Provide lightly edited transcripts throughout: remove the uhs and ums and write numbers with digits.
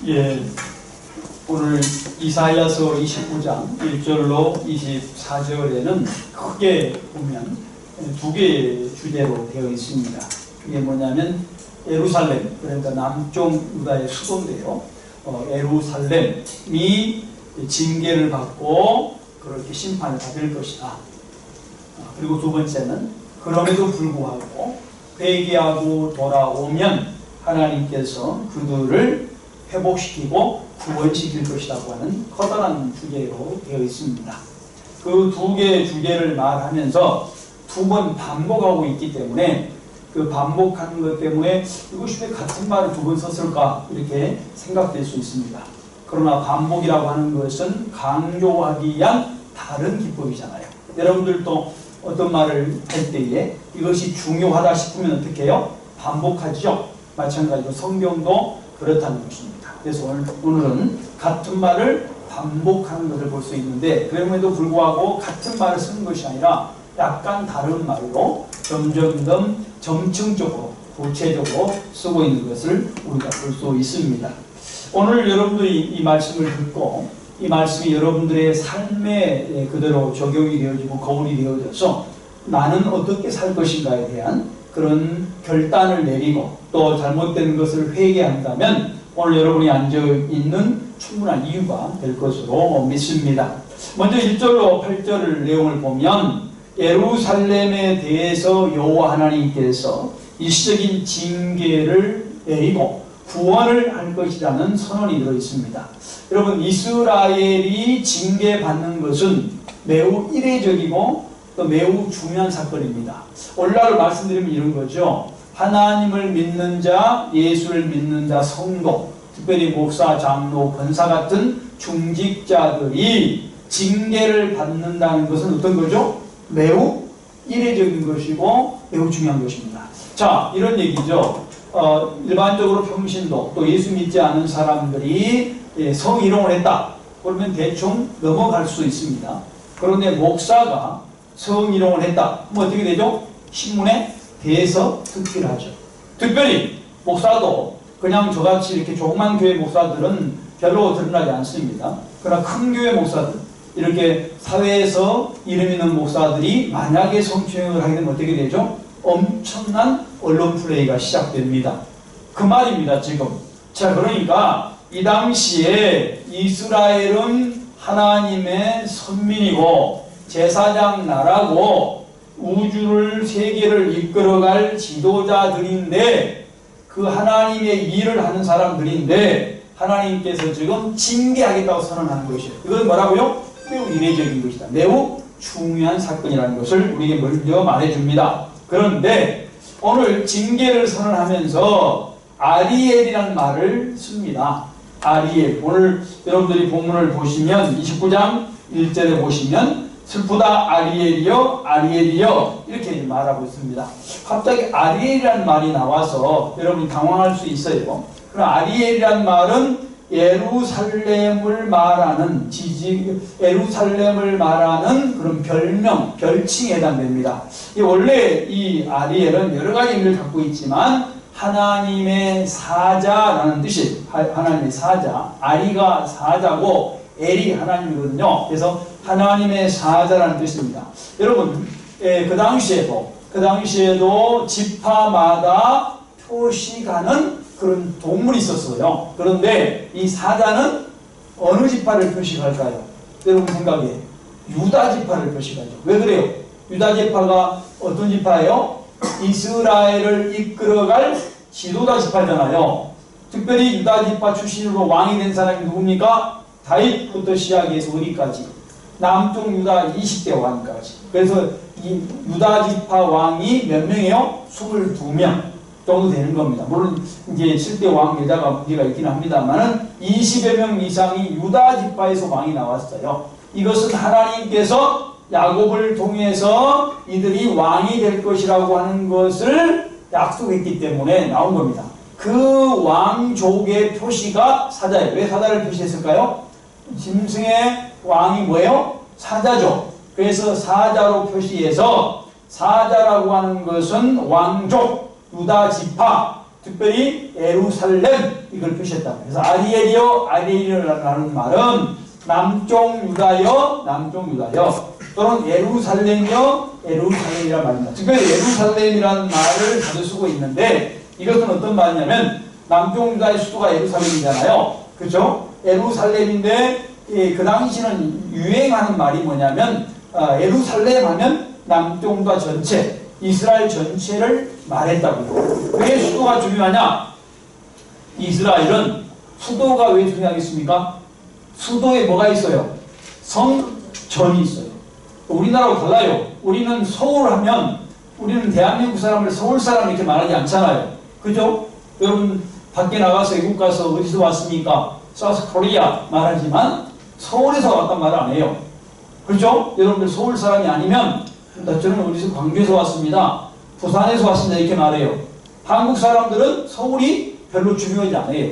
예, 오늘 이사야서 29장 1절로 24절에는 크게 보면 두 개의 주제로 되어 있습니다. 그게 뭐냐면 예루살렘, 그러니까 남쪽 유다의 수도인데요. 예루살렘이 징계를 받고 그렇게 심판을 받을 것이다. 그리고 두 번째는 그럼에도 불구하고 회개하고 돌아오면 하나님께서 그들을 회복시키고 구원시킬 것이라고 하는 커다란 주제로 되어 있습니다. 그 두 개의 주제를 말하면서 두 번 반복하고 있기 때문에 그 반복하는 것 때문에 이것이 왜 같은 말을 두 번 썼을까 이렇게 생각될 수 있습니다. 그러나 반복이라고 하는 것은 강조하기 위한 다른 기법이잖아요. 여러분들도 어떤 말을 할 때에 이것이 중요하다 싶으면 어떻게 해요? 반복하죠. 마찬가지로 성경도 그렇다는 것입니다. 그래서 오늘은 같은 말을 반복하는 것을 볼 수 있는데 그럼에도 불구하고 같은 말을 쓰는 것이 아니라 약간 다른 말로 점점 점층적으로 구체적으로 쓰고 있는 것을 우리가 볼 수 있습니다. 오늘 여러분들이 이 말씀을 듣고 이 말씀이 여러분들의 삶에 그대로 적용이 되어지고 거울이 되어져서 나는 어떻게 살 것인가에 대한 그런 결단을 내리고 또 잘못된 것을 회개한다면 오늘 여러분이 앉아있는 충분한 이유가 될 것으로 믿습니다. 먼저 1절로 8절 내용을 보면 예루살렘에 대해서 여호와 하나님께서 일시적인 징계를 내리고 구원을 할 것이라는 선언이 들어있습니다. 여러분, 이스라엘이 징계받는 것은 매우 이례적이고 또 매우 중요한 사건입니다. 오늘날 말씀드리면 이런 거죠. 하나님을 믿는 자, 예수를 믿는 자, 성도, 특별히 목사, 장로, 권사 같은 중직자들이 징계를 받는다는 것은 어떤 거죠? 매우 이례적인 것이고 매우 중요한 것입니다. 자, 이런 얘기죠. 일반적으로 평신도 또 예수 믿지 않은 사람들이 성희롱을 했다. 그러면 대충 넘어갈 수 있습니다. 그런데 목사가 성희롱을 했다. 그럼 어떻게 되죠? 신문에 대해서 특필 하죠. 특별히 목사도 그냥 저같이 이렇게 조그만 교회 목사들은 별로 드러나지 않습니다. 그러나 큰 교회 목사들, 이렇게 사회에서 이름 있는 목사들이 만약에 성추행을 하게 되면 어떻게 되죠? 엄청난 언론 플레이가 시작됩니다. 그 말입니다, 지금. 자, 그러니까 이 당시에 이스라엘은 하나님의 선민이고 제사장 나라고 우주를 세계를 이끌어갈 지도자들인데 그 하나님의 일을 하는 사람들인데 하나님께서 지금 징계하겠다고 선언하는 것이에요. 이건 뭐라고요? 매우 이례적인 것이다. 매우 중요한 사건이라는 것을 우리에게 먼저 말해줍니다. 그런데 오늘 징계를 선언하면서 아리엘이라는 말을 씁니다. 아리엘. 오늘 여러분들이 본문을 보시면 29장 1절에 보시면 슬프다 아리엘이여 아리엘이여 이렇게 말하고 있습니다. 갑자기 아리엘이라는 말이 나와서 여러분이 당황할 수 있어요. 그럼 아리엘이라는 말은 예루살렘을 말하는 예루살렘을 말하는 그런 별명, 별칭에 해당됩니다. 원래 이 아리엘은 여러 가지 의미를 갖고 있지만 하나님의 사자라는 뜻이 하나님의 사자, 아리가 사자고 엘이 하나님이거든요. 그래서 하나님의 사자라는 뜻입니다. 여러분, 그 당시에도 지파마다 표시가는 그런 동물이 있었어요. 그런데 이 사자는 어느 지파를 표시할까요? 여러분 생각에 유다 지파를 표시하죠. 왜 그래요? 유다 지파가 어떤 지파예요? 이스라엘을 이끌어갈 지도자 지파잖아요. 특별히 유다 지파 출신으로 왕이 된 사람이 누굽니까? 다윗부터 시작해서 어디까지? 남쪽 유다 20대 왕까지. 그래서 이 유다 지파 왕이 몇 명이에요? 22명 정도 되는 겁니다. 물론 이제 7대 왕 여자가 문제가 있긴 합니다만은 20여 명 이상이 유다 지파에서 왕이 나왔어요. 이것은 하나님께서 야곱을 통해서 이들이 왕이 될 것이라고 하는 것을 약속했기 때문에 나온 겁니다. 그 왕족의 표시가 사자예요. 왜 사자를 표시했을까요? 짐승의 왕이 뭐예요? 사자죠. 그래서 사자로 표시해서 사자라고 하는 것은 왕족, 유다 지파, 특별히 예루살렘 이걸 표시했다. 그래서 아리엘이여 아리엘이라는 말은 남쪽 유다여 남쪽 유다여 또는 예루살렘이여 예루살렘이라는 말입니다. 특별히 예루살렘이라는 말을 자주 쓰고 있는데 이것은 어떤 말이냐면 남쪽 유다의 수도가 예루살렘이잖아요. 그렇죠? 예루살렘인데 그 당시는 유행하는 말이 뭐냐면 예루살렘 하면 남쪽 유다 전체 이스라엘 전체를 말했다고요. 왜 수도가 중요하냐? 이스라엘은 수도가 왜 중요하겠습니까? 수도에 뭐가 있어요? 성전이 있어요. 우리나라하고 달라요. 우리는 서울 하면 우리는 대한민국 사람을 서울 사람 이렇게 말하지 않잖아요. 그죠? 여러분 밖에 나가서 외국 가서 어디서 왔습니까? 사우스 코리아 말하지만 서울에서 왔단 말을 안 해요. 그렇죠? 여러분들 서울 사람이 아니면 저는 어디서 광주에서 왔습니다. 부산에서 왔습니다. 이렇게 말해요. 한국 사람들은 서울이 별로 중요하지 않아요.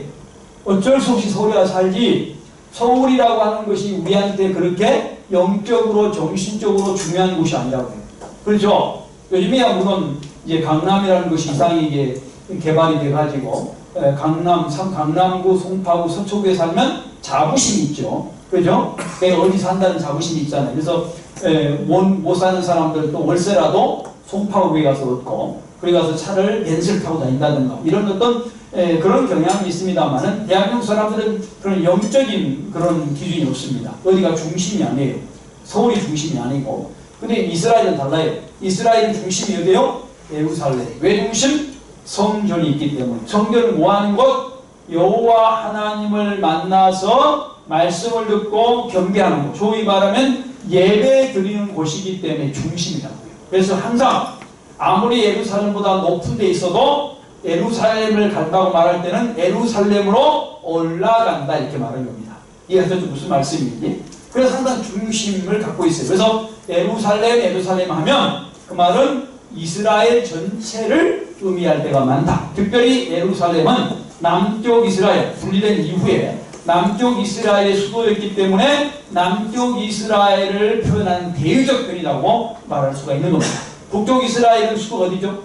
어쩔 수 없이 서울에 와서 살지 서울이라고 하는 것이 우리한테 그렇게 영적으로 정신적으로 중요한 곳이 아니라고 해요. 그렇죠? 요즘에야 물론 이제 강남이라는 것이 이상히 이게 개발이 돼가지고 강남구, 송파구, 서초구에 살면 자부심이 있죠. 그죠? 내가 어디 산다는 자부심이 있잖아요. 그래서 못 사는 사람들 또 월세라도 송파구에 가서 얻고 거기 가서 차를 벤츠를 타고 다닌다든가 이런 어떤 그런 경향이 있습니다만은 대한민국 사람들은 그런 영적인 그런 기준이 없습니다. 어디가 중심이 아니에요. 서울이 중심이 아니고. 근데 이스라엘은 달라요. 이스라엘 중심이 어디요? 예루살렘. 왜 중심? 성전이 있기 때문에. 성전은 뭐하는 곳? 여호와 하나님을 만나서 말씀을 듣고 경배하는 곳. 소위 말하면 예배 드리는 곳이기 때문에 중심이라고요. 그래서 항상 아무리 예루살렘보다 높은 데 있어도 예루살렘을 간다고 말할 때는 예루살렘으로 올라간다 이렇게 말하는 겁니다. 이해하셨죠? 무슨 말씀인지? 그래서 항상 중심을 갖고 있어요. 그래서 예루살렘 하면 그 말은 이스라엘 전체를 의미할 때가 많다. 특별히 예루살렘은 남쪽 이스라엘 분리된 이후에 남쪽 이스라엘의 수도였기 때문에 남쪽 이스라엘을 표현하는 대유적 편이라고 말할 수가 있는 겁니다. 북쪽 이스라엘은 수도가 어디죠?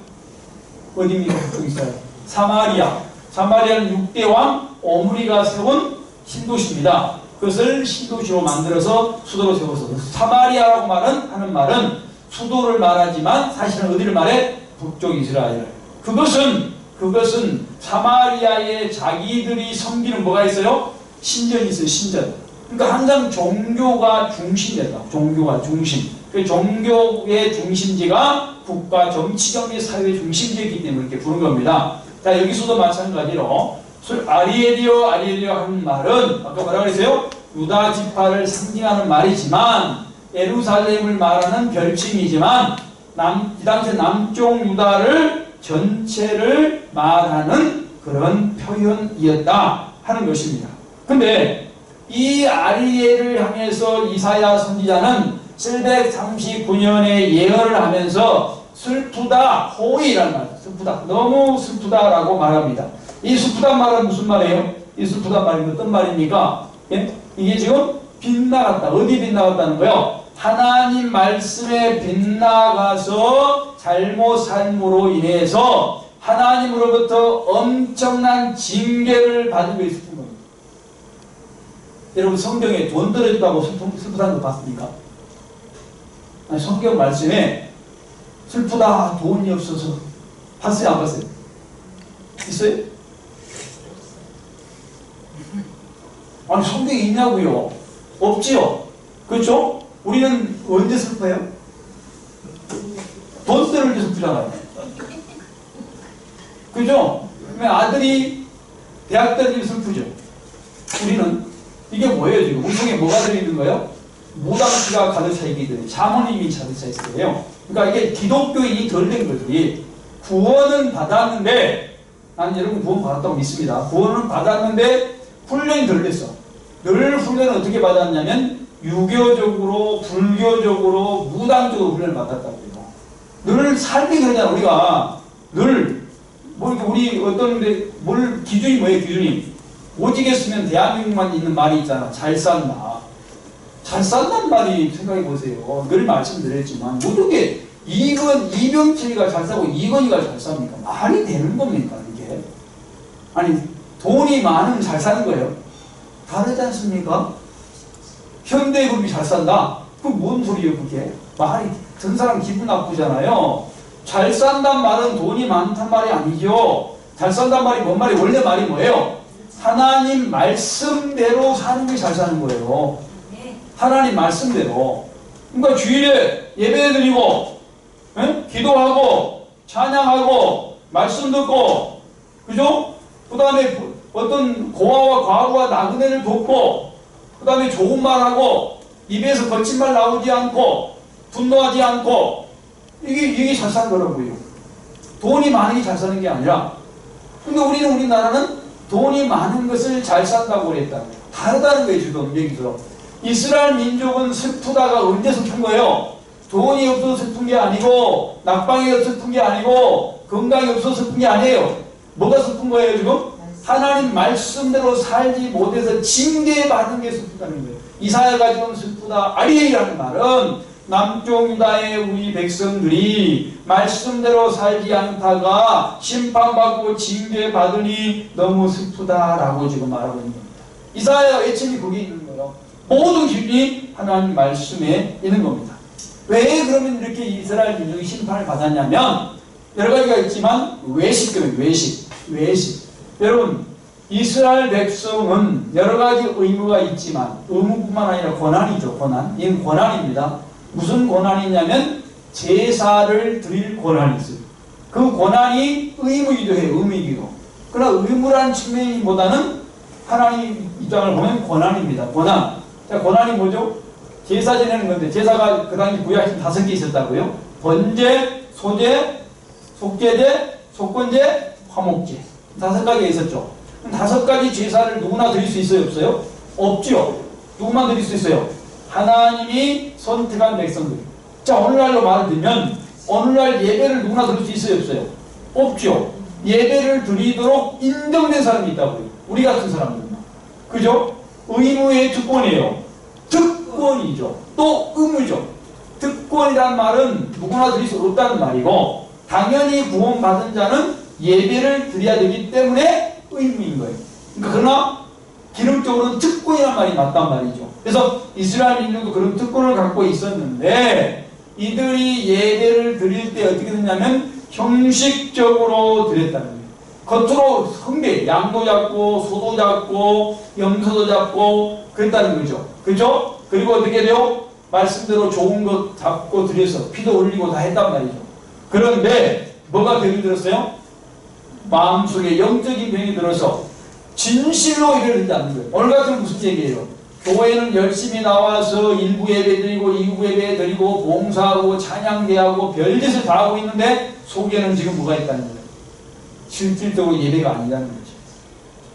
어디입니까? 북쪽 이스라엘? 사마리아. 사마리아는 6대 왕 오므리가 세운 신도시입니다. 그것을 신도시로 만들어서 수도로 세워서 사마리아라고 하는 말은 수도를 말하지만 사실은 어디를 말해? 북쪽 이스라엘. 그것은 사마리아에 자기들이 섬기는 뭐가 있어요? 신전이 있어요. 신전. 그러니까 항상 종교가 중심이다. 종교가 중심. 그 종교의 중심지가 국가 정치 경제 사회의 중심지이기 때문에 이렇게 부른 겁니다. 자, 여기서도 마찬가지로 아리엘이여 하는 말은 아까 뭐라고 그랬어요? 유다 지파를 상징하는 말이지만 예루살렘을 말하는 별칭이지만 이 당시 남쪽 유다를 전체를 말하는 그런 표현이었다 하는 것입니다. 근데 이 아리엘을 향해서 이사야 선지자는 739년에 예언을 하면서 슬프다, 호이라는 말, 슬프다, 너무 슬프다라고 말합니다. 이 슬프다 말은 무슨 말이에요? 이 슬프다 말이 어떤 말입니까? 예? 이게 지금 빗나갔다. 어디 빗나갔다는 거예요? 하나님 말씀에 빗나가서 잘못 삶으로 인해서 하나님으로부터 엄청난 징계를 받고 있을 겁니다. 여러분 성경에 돈 떨어졌다고 슬프다는 거 봤습니까? 아니, 성경 말씀에 슬프다 돈이 없어서 봤어요 안 봤어요? 있어요? 아니 성경에 있냐고요? 없지요? 그렇죠? 우리는 언제 슬퍼요? 돈 떨어질 때 슬프잖아요. 그죠? 아들이 대학 다니면 슬프죠? 우리는 이게 뭐예요 지금? 우리 속에 뭐가 들어있는 거예요? 무당기가 가득 차 있기 때문에 자모님이 가득 차 있을 거예요. 그러니까 이게 기독교인이 덜 된 거지. 구원은 받았는데 난 여러분 구원 받았다고 믿습니다. 구원은 받았는데 훈련이 덜 됐어. 늘 훈련을 어떻게 받았냐면 유교적으로 불교적으로 무당적으로 훈련을 받았다고요. 늘 삶이 그러잖아. 우리가 늘 뭐 우리 어떤데 뭘 기준이 뭐예요? 기준이 오직에 쓰면 대한민국만 있는 말이 있잖아. 잘 산다. 잘 산다는 말이 생각해 보세요. 늘 말씀드렸지만 어떻게 이병철이가 잘 사고 이건희가 잘 삽니까? 말이 되는 겁니까 이게? 아니, 돈이 많으면 잘 사는 거예요. 다르지 않습니까? 현대그룹이 잘 산다? 그건 뭔 소리예요, 그게? 말이, 듣는 사람 기분 나쁘잖아요. 잘 산단 말은 돈이 많단 말이 아니죠. 잘 산단 말이 뭔 말이, 원래 말이 뭐예요? 하나님 말씀대로 사는 게 잘 사는 거예요. 하나님 말씀대로. 그러니까 주일에 예배 드리고, 기도하고, 찬양하고, 말씀 듣고, 그죠? 그 다음에 어떤 고아와 과부와 나그네를 돕고, 그 다음에 좋은 말하고, 입에서 거친 말 나오지 않고, 분노하지 않고, 이게 잘 사는 거라고요. 돈이 많은 게 잘 사는 게 아니라. 근데 우리나라는 돈이 많은 것을 잘 산다고 그랬다. 다르다는 거예요, 지금 여기서. 이스라엘 민족은 슬프다가 언제 슬픈 거예요? 돈이 없어서 슬픈 게 아니고, 낙방이 없어서 슬픈 게 아니고, 건강이 없어서 슬픈 게 아니에요. 뭐가 슬픈 거예요, 지금? 하나님 말씀대로 살지 못해서 징계받는 게 슬프다는 거예요. 이사야가 지금 슬프다, 아리에이라는 말은 남쪽 유다의 우리 백성들이 말씀대로 살지 않다가 심판받고 징계받으니 너무 슬프다라고 지금 말하고 있는 겁니다. 이사야 외침이 거기 있는 거예요. 모든 힘이 하나님 말씀에 있는 겁니다. 왜 그러면 이렇게 이스라엘 민족이 심판을 받았냐면 여러 가지가 있지만 외식 때문에 외식. 여러분, 이스라엘 백성은 여러 가지 의무가 있지만 의무뿐만 아니라 권한이죠. 이건 권한입니다. 무슨 권한이냐면 제사를 드릴 권한이 있어요. 그 권한이 의무이기도 해요. 의무이기도. 그러나 의무라는 측면보다는 하나님 입장을 보면 권한입니다. 자, 권한이 뭐죠? 제사 지내는 건데 제사가 그 당시 구약에 5개 있었다고요. 번제, 소제, 속제제, 속건제, 화목제. 5가지가 있었죠. 5가지 제사를 누구나 드릴 수 있어요? 없어요? 없죠. 누구만 드릴 수 있어요? 하나님이 선택한 백성들. 자, 오늘날로 말을 들면 오늘날 예배를 누구나 드릴 수 있어요? 없어요? 없죠. 예배를 드리도록 인정된 사람이 있다고요. 우리 같은 사람들만. 그죠? 의무의 특권이에요. 특권이죠. 또 의무죠. 특권이란 말은 누구나 드릴 수 없다는 말이고 당연히 구원받은 자는 예배를 드려야 되기 때문에 의무인 거예요. 그러나 기능적으로는 특권이란 말이 맞단 말이죠. 그래서 이스라엘 민족도 그런 특권을 갖고 있었는데 이들이 예배를 드릴 때 어떻게 됐냐면 형식적으로 드렸다는 거예요. 겉으로 성대, 양도 잡고 소도 잡고 염소도 잡고 그랬다는 거죠. 그죠? 그리고 어떻게 돼요? 말씀대로 좋은 것 잡고 드려서 피도 올리고 다 했단 말이죠. 그런데 뭐가 병이 들었어요? 마음속에 영적인 병이 들어서 진실로 예배를 드리지 않는 거예요. 오늘 같은 무슨 얘기예요? 교회는 열심히 나와서 일부 예배 드리고 2부 예배 드리고 봉사하고 찬양대하고 별짓을 다 하고 있는데 속에는 지금 뭐가 있다는 거예요? 실질적으로 예배가 아니라는 거죠.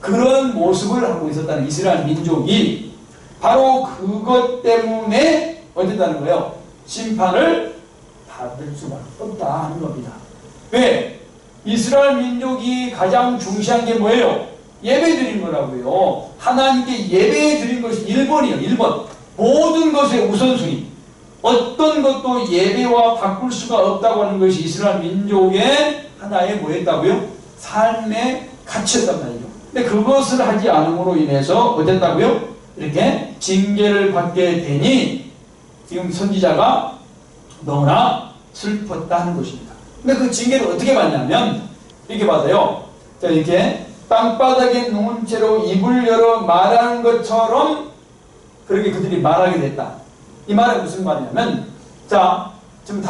그런 모습을 하고 있었다는 이스라엘 민족이 바로 그것 때문에 어쨌다는 거예요? 심판을 받을 수밖에 없다 하는 겁니다. 왜? 이스라엘 민족이 가장 중시한 게 뭐예요? 예배 드린 거라고요. 하나님께 예배 드린 것이 1번이에요. 1번. 모든 것의 우선순위. 어떤 것도 예배와 바꿀 수가 없다고 하는 것이 이스라엘 민족의 하나의 뭐였다고요? 삶의 가치였단 말이죠. 근데 그것을 하지 않음으로 인해서 어땠다고요? 이렇게 징계를 받게 되니 지금 선지자가 너무나 슬펐다는 것입니다. 근데 그 징계를 어떻게 받냐면 이렇게 받아요. 자, 이렇게 땅바닥에 누운 채로 입을 열어 말하는 것처럼 그렇게 그들이 말하게 됐다. 이 말은 무슨 말이냐면, 자, 지금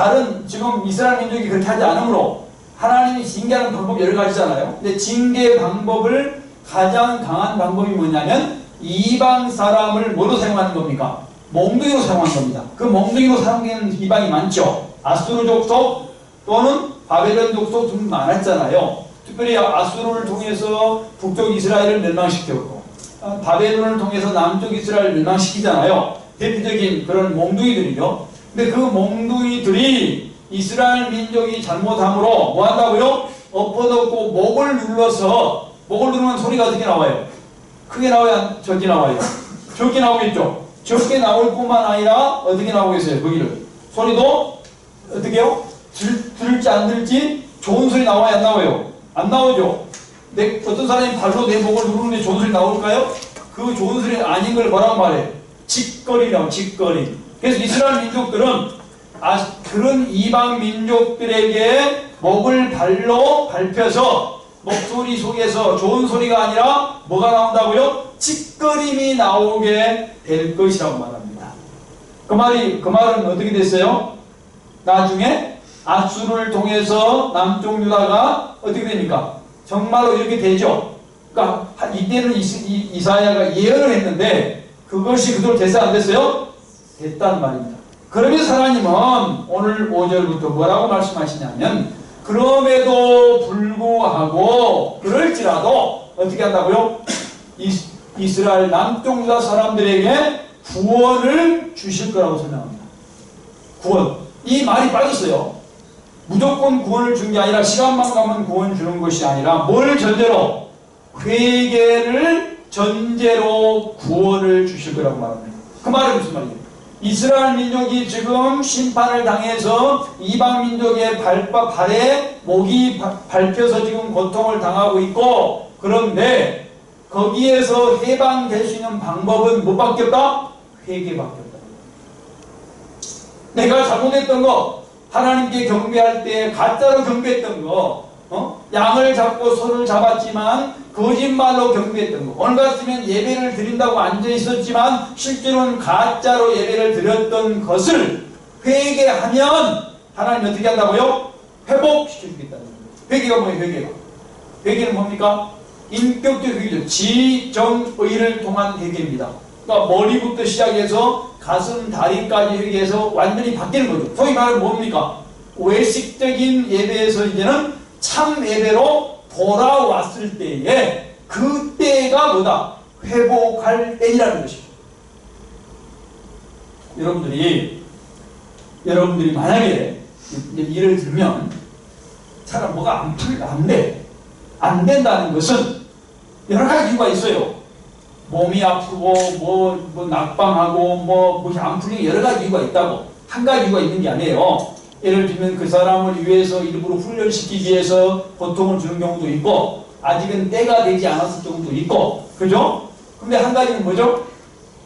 이스라엘 민족이 그렇게 하지 않으므로 하나님이 징계하는 방법이 여러 가지잖아요. 근데 징계 방법을 가장 강한 방법이 뭐냐면 이방 사람을 뭐로 사용하는 겁니까? 몽둥이로 사용하는 겁니다. 그 몽둥이로 사용되는 이방이 많죠. 아수르 족속 또는 바벨론 족속 좀 많았잖아요. 특별히 아수르를 통해서 북쪽 이스라엘을 멸망시켰고 바벨론을 통해서 남쪽 이스라엘을 멸망시키잖아요. 대표적인 그런 몽둥이들이죠. 근데 그 몽둥이들이 이스라엘 민족이 잘못함으로 뭐 한다고요? 엎어덮고 목을 누르면 소리가 어떻게 나와요? 크게 나와야 적게 나와요? 적게 나오겠죠? 적게 나올 뿐만 아니라 어떻게 나오겠어요? 거기를 소리도 어떻게 해요? 들을지 안 들을지 좋은 소리 나와야 안 나와요? 안 나오죠? 어떤 사람이 발로 내 목을 누르는데 좋은 소리 나올까요? 그 좋은 소리 아닌 걸 뭐라고 말해? 짓거리라고, 짓거리. 그래서 이스라엘 민족들은 그런 이방 민족들에게 목을 발로 밟혀서 목소리 속에서 좋은 소리가 아니라 뭐가 나온다고요? 짓거림이 나오게 될 것이라고 말합니다. 그 말은 어떻게 됐어요? 나중에 아수를 통해서 남쪽 유다가 어떻게 됩니까? 정말로 이렇게 되죠. 그러니까 이때는 이사야가 예언을 했는데 그것이 그대로 됐어요? 안 됐어요? 됐단 말입니다. 그러면서 하나님은 오늘 5절부터 뭐라고 말씀하시냐면 그럼에도 불구하고 그럴지라도 어떻게 한다고요? 이스라엘 남쪽 유다 사람들에게 구원을 주실 거라고 설명합니다. 구원. 이 말이 빠졌어요. 무조건 구원을 준 게 아니라 시간만 가면 구원 주는 것이 아니라 뭘 전제로? 회개를 전제로 구원을 주실 거라고 말합니다. 그 말은 무슨 말이에요? 이스라엘 민족이 지금 심판을 당해서 이방 민족의 발에 목이 밟혀서 지금 고통을 당하고 있고, 그런데 거기에서 해방될 수 있는 방법은 뭐밖에 없다? 회개밖에 없다. 내가 잘못했던 거, 하나님께 경배할 때 가짜로 경배했던 거, 양을 잡고 소를 잡았지만 거짓말로 경배했던 거, 오늘 같으면 예배를 드린다고 앉아 있었지만 실제로는 가짜로 예배를 드렸던 것을 회개하면 하나님 어떻게 한다고요? 회복시켜주겠다는 거예요. 회개가 뭐예요? 회개는 뭡니까? 인격적 회개죠. 지정의를 통한 회개입니다. 그러니까 머리부터 시작해서 가슴, 다리까지 회개해서 완전히 바뀌는 거죠. 소위 말하면 뭡니까? 외식적인 예배에서 이제는 참 예배로 돌아왔을 때에 그때가 뭐다? 회복할 때이라는 것입니다. 여러분들이 만약에 예를 들면 사람 뭐가 안 된다는 것은 여러 가지 이유가 있어요. 몸이 아프고 뭐 낙방하고 뭐이 안 풀리는 여러 가지 이유가 있다고. 한 가지 이유가 있는 게 아니에요. 예를 들면 그 사람을 위해서 일부러 훈련시키기 위해서 고통을 주는 경우도 있고, 아직은 때가 되지 않았을 경우도 있고, 그죠? 근데 한 가지는 뭐죠?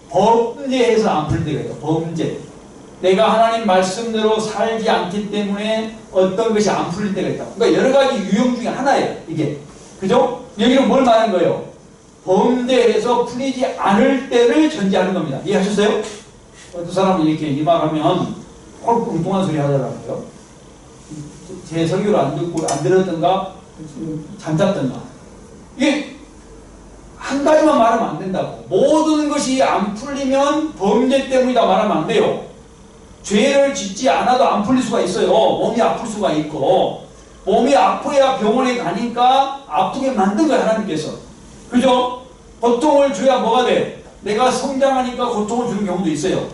범죄해서 안 풀 때가 있어요. 범죄. 내가 하나님 말씀대로 살지 않기 때문에 어떤 것이 안 풀릴 때가 있다. 그러니까 여러 가지 유형 중에 하나예요, 이게. 그죠? 여기는 뭘 말하는 거예요? 범죄해서 풀리지 않을 때를 전제하는 겁니다. 이해하셨어요? 어떤 사람은 이렇게 이 말하면 엉뚱한 소리 하더라고요. 제 설교를 안 들었던가 잠잤던가. 이게 한 가지만 말하면 안 된다고. 모든 것이 안 풀리면 범죄 때문이다 말하면 안 돼요. 죄를 짓지 않아도 안 풀릴 수가 있어요. 몸이 아플 수가 있고, 몸이 아파야 병원에 가니까 아프게 만든 거야, 하나님께서. 그죠? 고통을 줘야 뭐가 돼? 내가 성장하니까 고통을 주는 경우도 있어요.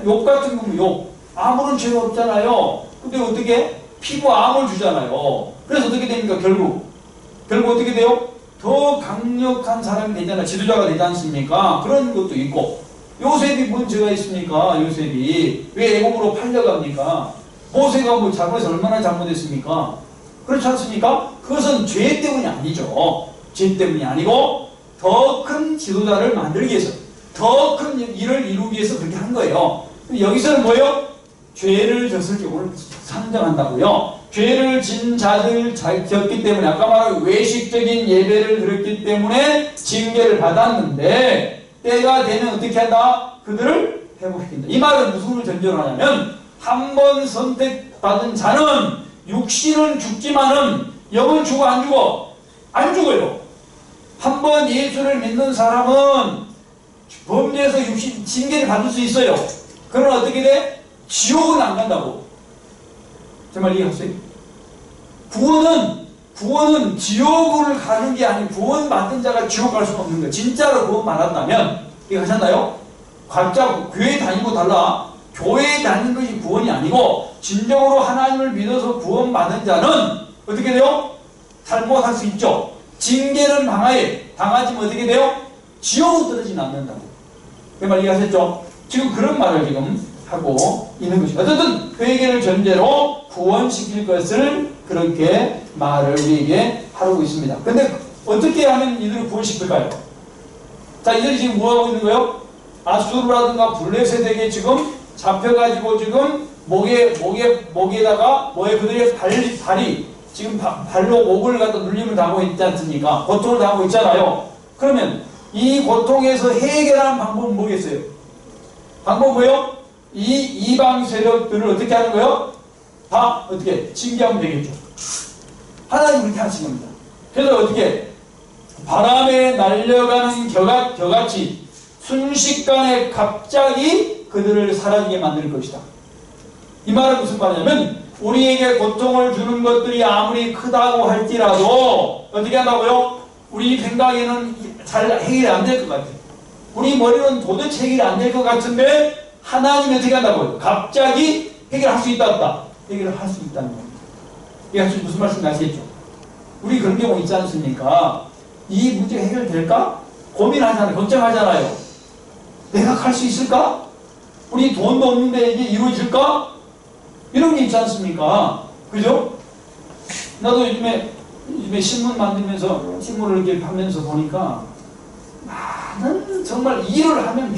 욕 같은 경우 욕. 아무런 죄가 없잖아요. 근데 어떻게? 피부암을 주잖아요. 그래서 어떻게 됩니까? 결국 어떻게 돼요? 더 강력한 사람이 되잖아요. 지도자가 되지 않습니까? 그런 것도 있고. 요셉이 뭔 죄가 있습니까? 요셉이 왜 애굽으로 팔려갑니까? 모세가 뭐 잘못해서 얼마나 잘못했습니까? 그렇지 않습니까? 그것은 죄 때문이 아니죠. 죄 때문이 아니고 더 큰 지도자를 만들기 위해서, 더 큰 일을 이루기 위해서 그렇게 한 거예요. 여기서는 뭐예요? 죄를 졌을 경우를 상정한다고요. 죄를 진 자들 졌기 때문에, 아까 말한 외식적인 예배를 드렸기 때문에 징계를 받았는데 때가 되면 어떻게 한다? 그들을 회복시킨다. 이 말은 무슨 전제로 하냐면, 한 번 선택받은 자는 육신은 죽지만은 영은 죽어 안 죽어? 안 죽어요. 한 번 예수를 믿는 사람은 범죄에서 육신 징계를 받을 수 있어요. 그러나 어떻게 돼? 지옥은 안 간다고. 제 말 이해하세요? 구원은 지옥을 가는 게 아니고, 구원받은 자가 지옥 갈 수는 없는 거예요. 진짜로 구원받았다면, 이거 하셨나요? 각자 교회 다니고 달라. 교회에 다니는 것이 구원이 아니고, 진정으로 하나님을 믿어서 구원받은 자는 어떻게 돼요? 잘못할 수 있죠. 징계는 당하지만 어떻게 돼요? 지옥으로 떨어지진 않는다고. 그 말 이해하셨죠? 지금 그런 말을 지금 하고 있는 것입니다. 어쨌든 회개를 전제로 구원시킬 것을 그렇게 말을 우리에게 하고 있습니다. 그런데 어떻게 하면 이들을 구원시킬까요? 자, 이들이 지금 뭐하고 있는 거예요? 아수르라든가 블레셋에게 지금 잡혀가지고 지금 목에다가 그들의 발이 지금 발로 목을 갖다 눌림을 당하고 있지 않습니까? 고통을 당하고 있잖아요. 그러면 이 고통에서 해결하는 방법은 뭐겠어요? 방법 뭐예요? 이 이방 세력들을 어떻게 하는 거예요? 다 어떻게 징계하면 되겠죠. 하나님 그렇게 하신 겁니다. 그래서 어떻게 바람에 날려가는 겨같이 순식간에 갑자기 그들을 사라지게 만들 것이다. 이 말은 무슨 말이냐면 우리에게 고통을 주는 것들이 아무리 크다고 할지라도 어떻게 한다고요? 우리 생각에는 잘 해결이 안 될 것 같아요. 우리 머리는 도대체 해결이 안 될 것 같은데 하나님이 어떻게 한다고요? 갑자기 해결할 수 있다 없다? 해결을 할 수 있다는 겁니다. 이게 무슨 말씀인지 아시겠죠? 우리 그런 경우 있지 않습니까? 이 문제가 해결될까? 고민하잖아요. 걱정하잖아요. 내가 갈 수 있을까? 우리 돈도 없는데 이게 이루어질까? 이런 게 있지 않습니까? 그죠? 나도 요즘에 신문 만들면서 신문을 이렇게 하면서 보니까 나는 정말 일을 하면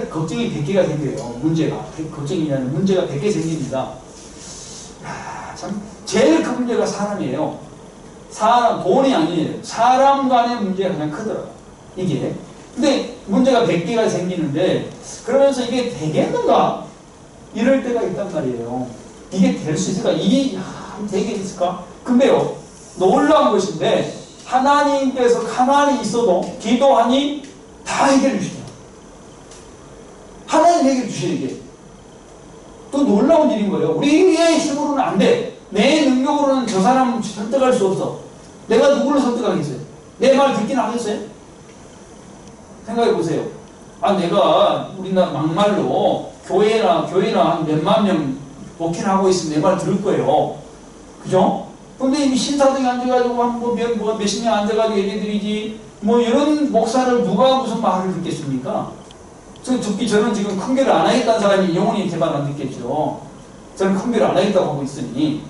걱정이 100개가 생겨요. 걱정이냐면 문제가 100개 생깁니다. 참 제일 큰 문제가 사람이에요. 돈이 아니에요. 사람 간의 문제가 가장 크더라고요. 이게. 근데 문제가 100개가 생기는데 그러면서 이게 되겠는가? 이럴 때가 있단 말이에요. 이게 될 수 있을까? 이게 되게 있을까? 근데요, 놀라운 것인데 하나님께서 가만히 있어도 기도하니 다 해결해 주시죠. 하나님 해결해 주시는 게 또 놀라운 일인 거예요. 우리의 힘으로는 안 돼. 내 능력으로는 저 사람 설득할 수 없어. 내가 누구를 설득하겠어요? 내 말 듣긴 하겠어요? 생각해 보세요. 내가 우리나라 막말로 교회나 한 몇만 명 목회하고 있으면 내 말 들을 거예요. 그죠? 근데 이미 신사동에 앉아가지고 몇십 명 앉아가지고 얘기드리지 이런 목사를 누가 무슨 말을 듣겠습니까? 저는 지금 큰 교회를 안 하겠다는 사람이 영혼이 개발 안 듣겠죠. 저는 큰 교회를 안 하겠다고 하고 있으니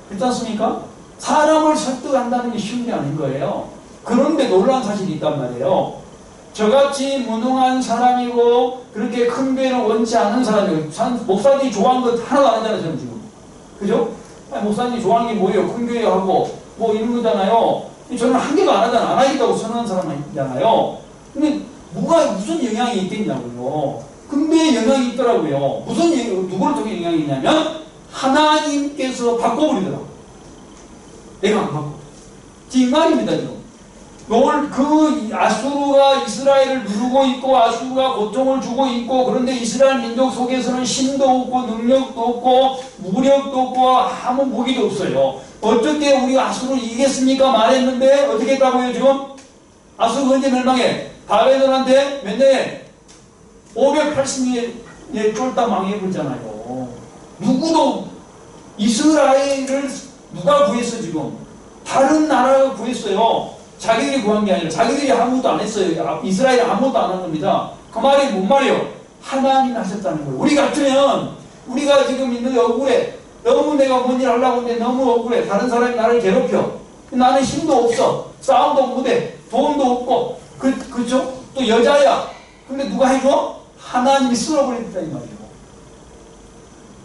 그렇지 않습니까? 사람을 설득한다는 게 쉬운 게 아닌 거예요. 그런데 놀라운 사실이 있단 말이에요. 저같이 무능한 사람이고 그렇게 큰 교회를 원치 않는 사람이고 목사님이 좋아하는 것 하나도 안 하잖아요. 저는 지금. 그죠? 목사님이 좋아하는 게 뭐예요? 큰 교회하고 이런 거잖아요. 저는 한 개도 안 하겠다고 선언하는 사람이잖아요. 근데 무슨 영향이 있겠냐고요. 근데 영향이 있더라고요. 누구를 통해 영향이 있냐면 하나님께서 바꿔버리더라고요. 내가 안 바꿔. 이 말입니다, 지금. 그 아수르가 이스라엘을 누르고 있고 아수르가 고통을 주고 있고 그런데 이스라엘 민족 속에서는 힘도 없고 능력도 없고 무력도 없고 아무 무기도 없어요. 어떻게 우리가 아수르를 이기겠습니까? 말했는데 어떻게 했다고요 지금? 아수르가 언제 멸망해? 바벨론한테 몇 년에? 580년에 쫄딱 망해버렸잖아요. 누구도 이스라엘을 누가 구했어 지금? 다른 나라가 구했어요. 자기들이 구한 게 아니라 자기들이 아무것도 안 했어요. 이스라엘이 아무것도 안 한 겁니다. 그 말이 뭔 말이에요? 하나님이 하셨다는 거예요. 우리 같으면 우리가 지금 있는 억울해. 너무 내가 뭔 일 하려고 하는데 너무 억울해. 다른 사람이 나를 괴롭혀. 나는 힘도 없어. 싸움도 못해. 돈도 없고. 그렇죠? 또 여자야. 근데 누가 해줘? 하나님이 쓸어버렸다 이 말이에요.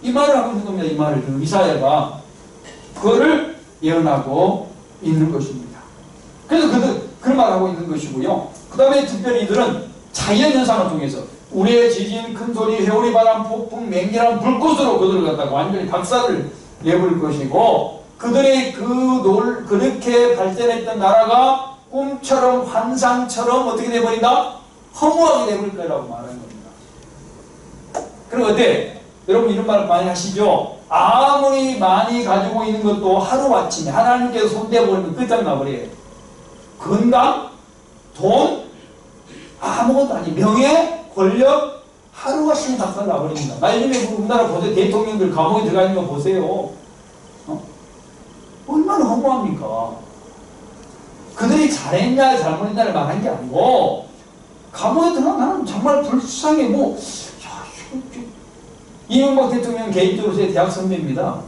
이 말을 하고 있는 겁니다. 이 말을. 이사야가 그거를 예언하고 있는 것입니다. 그래서 그런 말을 하고 있는 것이고요. 그 다음에 특별히 이들은 자연현상을 통해서 우리의 지진, 큰소리, 회오리, 바람, 폭풍, 맹렬한 불꽃으로 그들을 갖다가 완전히 박살을 내버릴 것이고 그들의 그렇게 발전했던 나라가 꿈처럼 환상처럼 어떻게 돼버린다? 허무하게 돼버릴 거라고 말하는 겁니다. 그럼 어때? 여러분 이런 말 많이 하시죠? 아무리 많이 가지고 있는 것도 하루아침에 하나님께서 손대버리면 끝장나버려요. 건강, 돈, 아무것도 아니 명예, 권력 하루가 쉬운 닭살 나버립니다. 나 요즘에 우리나라 보세요. 대통령들 감옥에 들어가 있는 거 보세요. 얼마나 허무합니까? 그들이 잘했냐 잘못했냐를 말한 게 아니고 감옥에 들어가 나는 정말 불쌍해. 이명박 대통령 개인적으로서의 대학 선배입니다.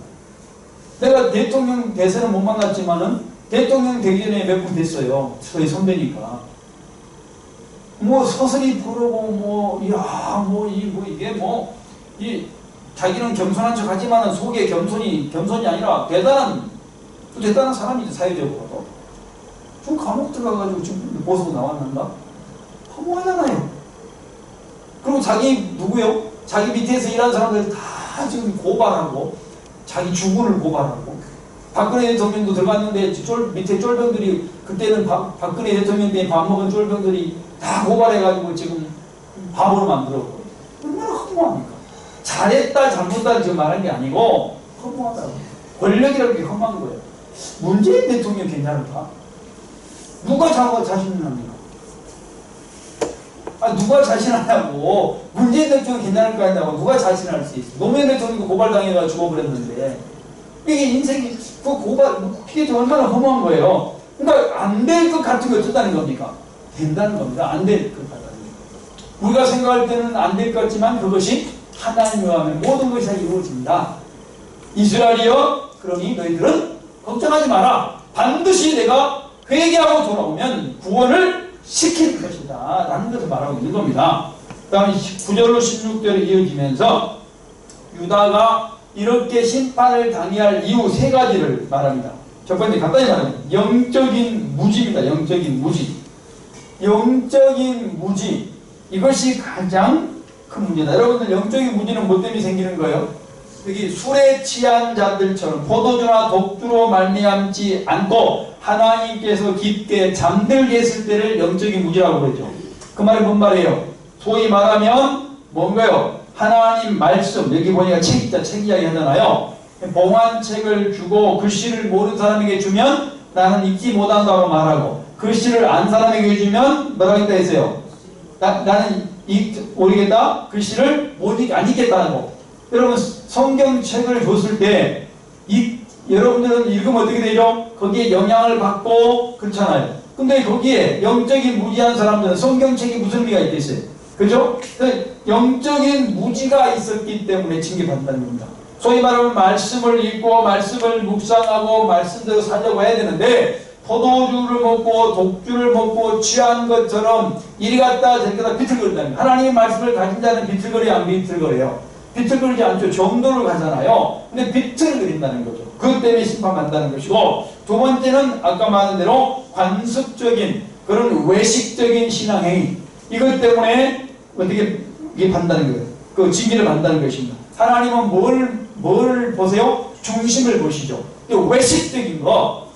내가 대통령 대선을 못 만났지만은 대통령 되기 전에 몇 분 됐어요. 저희 선배니까. 뭐 서슬이 부르고 이 자기는 겸손한 척 하지만은 속에 겸손이 아니라 대단한 사람이죠, 사회적으로도. 좀 감옥 들어가가지고 지금 보석 나왔는가? 허무하잖아요. 그리고 누구요? 자기 밑에서 일하는 사람들 다 지금 고발하고, 자기 주군을 고발하고, 박근혜 대통령도 들어갔는데, 밑에 쫄병들이, 그때는 박근혜 대통령 때 밥 먹은 쫄병들이 다 고발해가지고 지금 바보로 만들었고. 얼마나 허무합니까? 잘했다, 잘못했다 지금 말한 게 아니고, 허무하다고. 권력이라는 게 험한 거예요. 문재인 대통령 괜찮을까? 누가 자신을 합니까? 누가 자신하냐고. 문재인 대통령 괜찮을까 했냐고. 누가 자신할 수 있어. 노무현 대통령도 고발당해가 죽어버렸는데. 이게 인생이, 이게 얼마나 허무한 거예요. 그러니까 안 될 것 같은 게 어쩌다는 겁니까? 된다는 겁니다. 안 될 것 같다는 겁니다. 우리가 생각할 때는 안 될 것 같지만 그것이 하나님에 의하면 모든 것이 다 이루어진다. 이스라엘이여, 그러니 너희들은 걱정하지 마라. 반드시 내가 회개하고 돌아오면 구원을 시킬 것이다 라는 것을 말하고 있는 겁니다. 그 다음에 9절로 16절에 이어지면서 유다가 이렇게 심판을 당해할 이유 세 가지를 말합니다. 첫 번째 간단히 말하면 영적인 무지입니다. 영적인 무지. 이것이 가장 큰 문제다. 여러분들 영적인 무지는 뭐 때문에 생기는 거예요? 여기 술에 취한 자들처럼 포도주나 독주로 말미암지 않고 하나님께서 깊게 잠들게 했을 때를 영적인 무지라고 그러죠. 그 말이 뭔 말이에요? 소위 말하면 뭔가요? 하나님 말씀, 여기 보니까 책 이야기 하잖아요. 봉안책을 주고 글씨를 모르는 사람에게 주면 나는 읽지 못한다고 말하고, 글씨를 안 사람에게 주면 뭐라고 했다 했어요? 나는 모르겠다? 글씨를 안 읽겠다고. 여러분 성경책을 줬을 때 여러분들은 읽으면 어떻게 되죠? 거기에 영향을 받고 그렇잖아요. 근데 거기에 영적인 무지한 사람들은 성경책이 무슨 의미가 있겠어요? 그죠? 영적인 무지가 있었기 때문에 징계받는다는 겁니다. 소위 말하면 말씀을 읽고 말씀을 묵상하고 말씀대로 살려고 해야 되는데 포도주를 먹고 독주를 먹고 취한 것처럼 이리 갔다 저리 갔다 비틀거린다는 거예요. 하나님의 말씀을 가진 자는 비틀거려요, 안 비틀거려요? 비틀거리지 않죠. 정도를 가잖아요. 근데 비틀거린다는 거죠. 그것 때문에 심판받는다는 것이고, 두 번째는 아까 말한 대로 관습적인 그런 외식적인 신앙행위, 이것 때문에 어떻게 이게 받는다는 거예요. 그 징계를 받는다는 것입니다. 하나님은 뭘 보세요? 중심을 보시죠. 외식적인 거,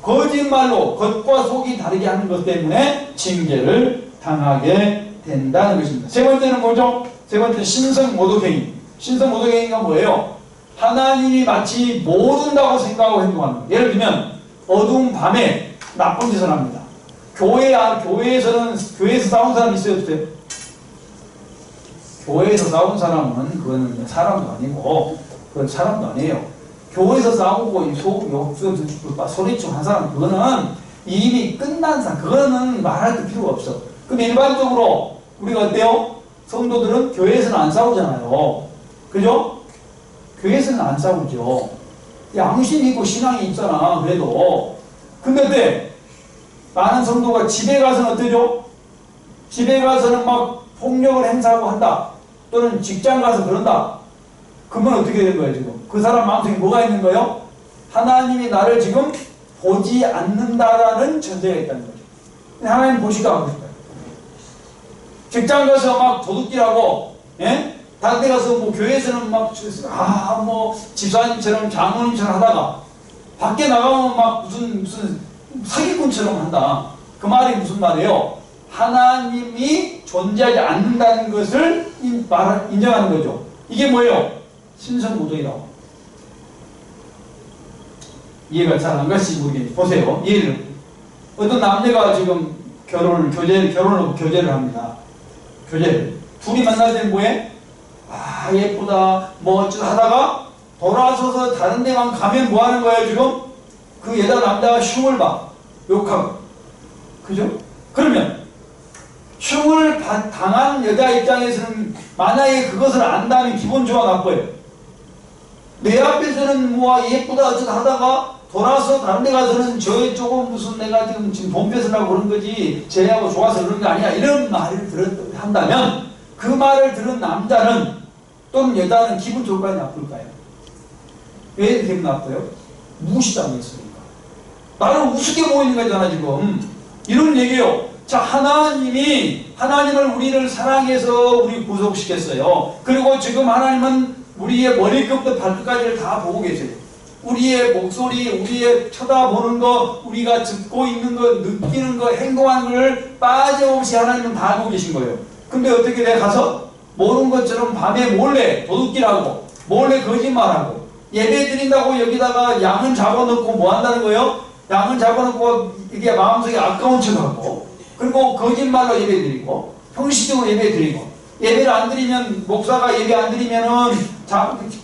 거짓말로 겉과 속이 다르게 하는 것 때문에 징계를 당하게 된다는 것입니다. 세 번째는 뭐죠? 세 번째 신성모독행위. 신성모독행위가 뭐예요? 하나님이 마치 모른다고 생각하고 행동하는 거예요. 예를 들면 어두운 밤에 나쁜 짓을 합니다. 교회에서 싸운 사람 있어요? 없어요? 교회에서 싸운 사람은 그거는 사람도 아니고, 그건 사람도 아니에요. 교회에서 싸우고 소리치고 한 사람, 그거는 이미 끝난 사람, 그거는 말할 필요가 없어. 그럼 일반적으로 우리가 어때요? 성도들은 교회에서는 안 싸우잖아요. 그죠? 교회에서는 안 싸우죠. 양심이 있고 신앙이 있잖아, 그래도. 근데 많은 성도가 집에 가서는 어떠죠? 집에 가서는 막 폭력을 행사하고 한다. 또는 직장 가서 그런다. 그러면 어떻게 되는 거예요, 지금? 그 사람 마음속에 뭐가 있는 거예요? 하나님이 나를 지금 보지 않는다라는 전제가 있다는 거죠. 하나님 보시도 않고 싶어요. 직장 가서 막 도둑질하고, 예? 다른 데 가서 뭐 교회에서는 뭐 집사님처럼 장모님처럼 하다가 밖에 나가면 막 무슨 사기꾼처럼 한다. 그 말이 무슨 말이에요? 하나님이 존재하지 않는다는 것을 인정하는 거죠. 이게 뭐예요? 신성모독이라고. 이해가 잘 안 갈지 모르겠는데 보세요. 예를 어떤 남녀가 지금 결혼을 합니다. 교제를. 둘이 만날 때는 뭐해? 예쁘다 뭐 어쩌다 하다가 돌아서서 다른 데만 가면 뭐 하는 거예요 지금? 그 여자 남자가 흉을 봐. 욕하고. 그죠? 그러면 흉을 당한 여자 입장에서는 만약에 그것을 안다면 기분 좋아 나빠요? 내 앞에서는 뭐 예쁘다 어쩌다 하다가 돌아서 다른 데 가서는 저쪽은 무슨 내가 지금 돈 뺏으려고 그런 거지 쟤하고 좋아서 그런 거 아니야. 이런 말을 한다면 그 말을 들은 남자는 또는 여자는 기분 좋을까요? 나쁠까요? 왜 기분 나빠요? 무시당했으니까. 나를 우습게 보이는 거잖아 지금. 이런 얘기예요. 자, 하나님을 우리를 사랑해서 우리 구속시켰어요. 그리고 지금 하나님은 우리의 머리끝부터 발끝까지를 다 보고 계세요. 우리의 목소리, 우리의 쳐다보는 거, 우리가 듣고 있는 거, 느끼는 거, 행동하는 걸 빠짐없이 하나님은 다 알고 계신 거예요. 근데 어떻게 내가 가서 모르는 것처럼 밤에 몰래 도둑질하고 몰래 거짓말하고 예배 드린다고 여기다가 양은 잡아놓고 뭐 한다는 거예요? 양은 잡아놓고 이게 마음속에 아까운 척하고 그리고 거짓말로 예배 드리고 형식적으로 예배 드리고 예배를 안 드리면 목사가 예배 안 드리면은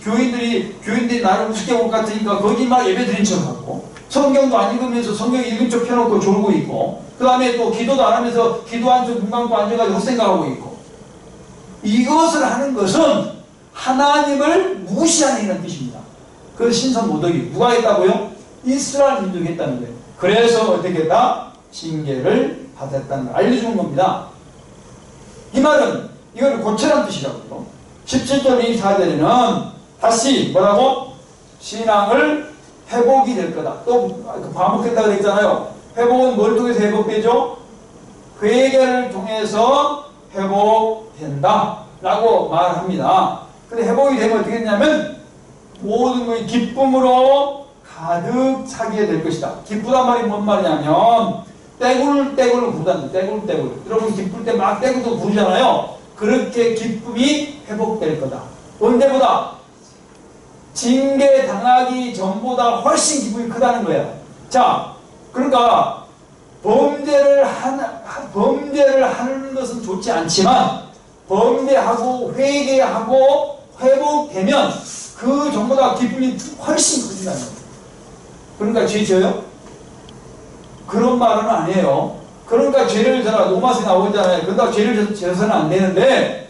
교인들이 나를 우습게 볼 것 같으니까 거짓말 예배 드린 척하고 성경도 안 읽으면서 성경 읽은 척 펴놓고 졸고 있고 그 다음에 또 기도도 안 하면서 기도한 척 눈 감고 앉아가지고 헛생각하고 있고 이것을 하는 것은 하나님을 무시하는 이런 뜻입니다. 그 신선 모독이 누가 했다고요? 이스라엘 민족이 했다는 거예요. 그래서 어떻게 했다? 징계를 받았다는 걸 알려주는 겁니다. 이 말은 이걸 고쳐라는 뜻이라고요. 17절 24절에는 다시 뭐라고? 신앙을 회복이 될 거다. 또 반복했다고 했잖아요. 회복은 뭘 통해서 회복되죠? 회개를 통해서 회복된다 라고 말합니다. 근데 회복이 되면 어떻게 되냐면 모든 것이 기쁨으로 가득 차게 될 것이다. 기쁘단 말이 뭔 말이냐면 떼굴떼굴 부르다. 떼굴떼굴. 여러분 기쁠 때 막 떼굴도 부르잖아요. 그렇게 기쁨이 회복될 거다. 언제보다? 징계 당하기 전보다 훨씬 기쁨이 크다는 거예요. 자, 그러니까 범죄를 하는 것은 좋지 않지만 범죄하고 회개하고 회복되면 그 전보다 기쁨이 훨씬 커진다는 거예요. 그러니까 죄 져요? 그런 말은 아니에요. 그러니까 죄를 져라. 로마서에 나오잖아요. 그러니까 죄를 져서는 안 되는데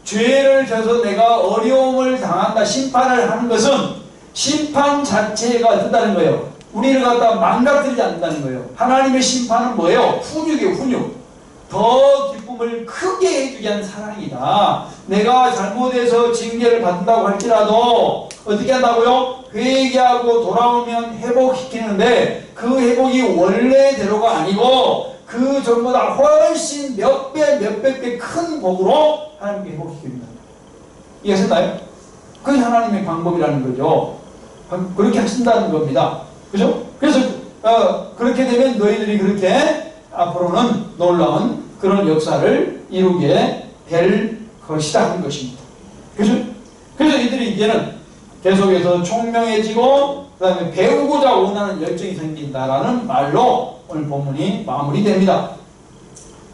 죄를 져서 내가 어려움을 당한다, 심판을 하는 것은 심판 자체가 어떻다는 거예요? 우리를 갖다 망가뜨리지 않는다는 거예요. 하나님의 심판은 뭐예요? 훈육이에요, 훈육. 더 기쁨을 크게 해주기 위한 사랑이다. 내가 잘못해서 징계를 받는다고 할지라도 어떻게 한다고요? 회개하고 돌아오면 회복시키는데 그 회복이 원래대로가 아니고 그 전보다 훨씬 몇 백 배 큰 복으로 하나님께 회복시킵니다. 이해하셨나요? 그게 하나님의 방법이라는 거죠. 그렇게 하신다는 겁니다. 그죠? 그래서 그렇게 되면 너희들이 그렇게 앞으로는 놀라운 그런 역사를 이루게 될 것이다 하는 것입니다. 그죠? 그래서 이들이 이제는 계속해서 총명해지고 그 다음에 배우고자 원하는 열정이 생긴다라는 말로 오늘 본문이 마무리됩니다.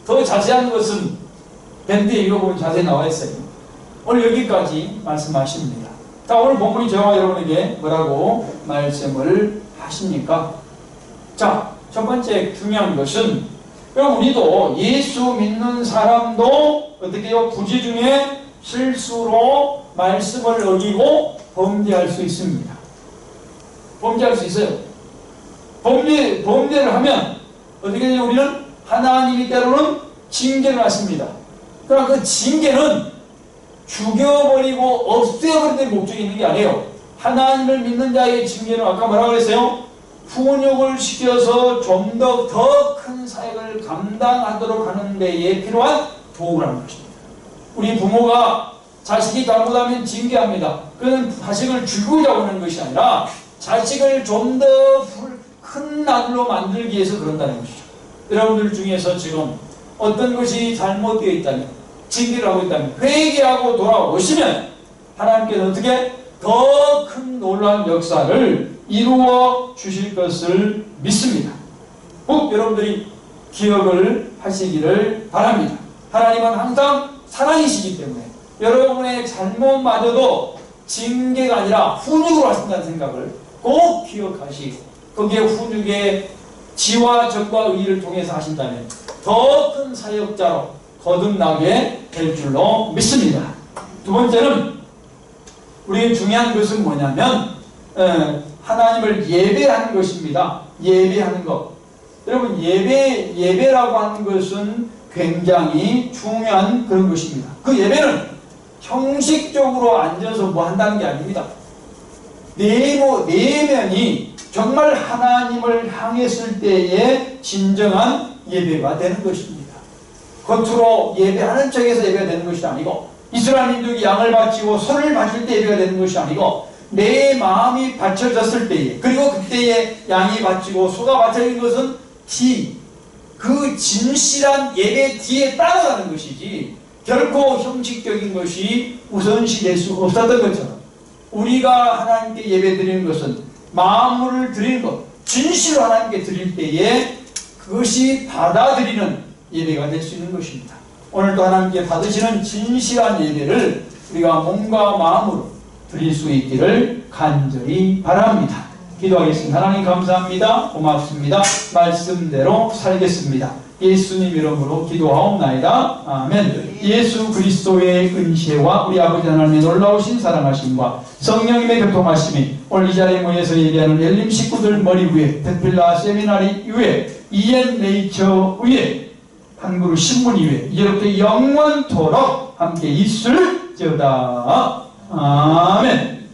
더 자세한 것은 밴드에 읽어보면 자세히 나와 있어요. 오늘 여기까지 말씀하십니다. 자, 오늘 본문이 저와 여러분에게 뭐라고 말씀을 하십니까? 자, 첫 번째 중요한 것은 여러분 우리도 예수 믿는 사람도 어떻게 해요? 부지 중에 실수로 말씀을 어기고 범죄할 수 있습니다. 범죄할 수 있어요. 범죄를 하면 어떻게 되냐? 우리는 하나님이 때로는 징계를 하십니다. 그러나 그 징계는 죽여버리고 없애버리는 데 목적이 있는 게 아니에요. 하나님을 믿는 자의 징계는 아까 뭐라고 그랬어요? 훈육을 시켜서 좀 더 큰 사역을 감당하도록 하는 데에 필요한 도구라는 것입니다. 우리 부모가 자식이 잘못하면 징계합니다. 그건 자식을 죽이고자 하는 것이 아니라 자식을 좀 더 큰 아들로 만들기 위해서 그런다는 것이죠. 여러분들 중에서 지금 어떤 것이 잘못되어 있다면, 징계를 하고 있다면 회개하고 돌아오시면 하나님께서 어떻게 더 큰 놀라운 역사를 이루어 주실 것을 믿습니다. 꼭 여러분들이 기억을 하시기를 바랍니다. 하나님은 항상 사랑이시기 때문에 여러분의 잘못마저도 징계가 아니라 훈육으로 하신다는 생각을 꼭 기억하시고 거기에 훈육의 지와 적과 의를 통해서 하신다면 더 큰 사역자로 거듭나게 될 줄로 믿습니다. 두 번째는 우리의 중요한 것은 뭐냐면 하나님을 예배하는 것입니다. 예배하는 것. 여러분, 예배라고 하는 것은 굉장히 중요한 그런 것입니다. 그 예배는 형식적으로 앉아서 뭐 한다는 게 아닙니다. 내면이 정말 하나님을 향했을 때의 진정한 예배가 되는 것입니다. 겉으로 예배하는 척에서 예배가 되는 것이 아니고, 이스라엘민족이 양을 바치고 소를 바칠 때 예배가 되는 것이 아니고, 내 마음이 바쳐졌을 때에, 그리고 그때에 양이 바치고 소가 바쳐진 것은 그 진실한 예배 뒤에 따라가는 것이지, 결코 형식적인 것이 우선시 될 수 없었던 것처럼, 우리가 하나님께 예배 드리는 것은 마음을 드리는 것, 진실로 하나님께 드릴 때에 그것이 받아들이는 예배가 될 수 있는 것입니다. 오늘도 하나님께 받으시는 진실한 예배를 우리가 몸과 마음으로 드릴 수 있기를 간절히 바랍니다. 기도하겠습니다. 하나님 감사합니다. 고맙습니다. 말씀대로 살겠습니다. 예수님 이름으로 기도하옵나이다. 아멘. 예수 그리스도의 은혜와 우리 아버지 하나님의 놀라우신 사랑하심과 성령님의 교통하심이 오늘 이 자리에 모여서 예배하는 엘림 식구들 머리 위에, 베필라 세미나리 위에, EN 네이처 위에, 한 그루 신문 위에 이제부터 영원토록 함께 있을지어다. 아멘.